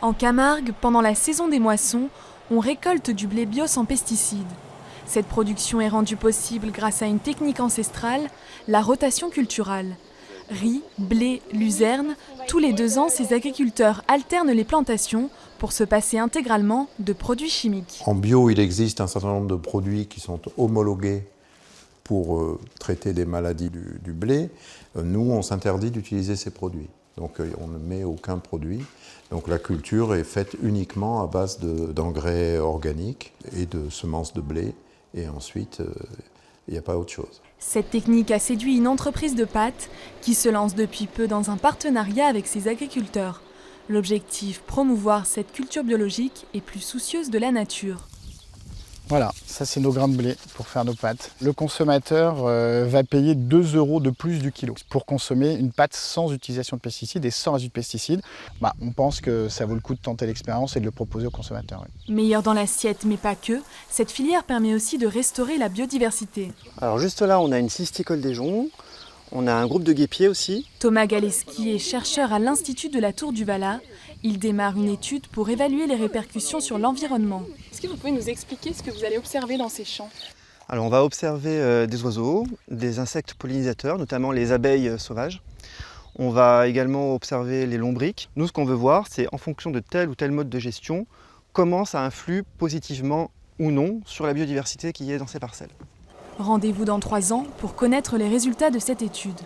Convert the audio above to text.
En Camargue, pendant la saison des moissons, on récolte du blé bio sans pesticides. Cette production est rendue possible grâce à une technique ancestrale, la rotation culturale. Riz, blé, luzerne, tous les 2 ans, ces agriculteurs alternent les plantations pour se passer intégralement de produits chimiques. En bio, il existe un certain nombre de produits qui sont homologués pour traiter des maladies du blé. Nous, on s'interdit d'utiliser ces produits. Donc on ne met aucun produit. Donc la culture est faite uniquement à base d'engrais organiques et de semences de blé. Et ensuite, il n'y a pas autre chose. Cette technique a séduit une entreprise de pâtes qui se lance depuis peu dans un partenariat avec ses agriculteurs. L'objectif, promouvoir cette culture biologique et plus soucieuse de la nature. Voilà, ça c'est nos grains de blé pour faire nos pâtes. Le consommateur va payer 2 € de plus du kilo pour consommer une pâte sans utilisation de pesticides et sans résidus de pesticides. On pense que ça vaut le coup de tenter l'expérience et de le proposer aux consommateurs. Oui. Meilleur dans l'assiette, mais pas que, cette filière permet aussi de restaurer la biodiversité. Alors juste là, on a une cysticole des joncs, on a un groupe de guêpiers aussi. Thomas Galeski est chercheur à l'Institut de la Tour du Valat. Il démarre une étude pour évaluer les répercussions sur l'environnement. Est-ce que vous pouvez nous expliquer ce que vous allez observer dans ces champs ? Alors on va observer des oiseaux, des insectes pollinisateurs, notamment les abeilles sauvages. On va également observer les lombrics. Nous, ce qu'on veut voir, c'est en fonction de tel ou tel mode de gestion, comment ça influe positivement ou non sur la biodiversité qui est dans ces parcelles. Rendez-vous dans 3 ans pour connaître les résultats de cette étude.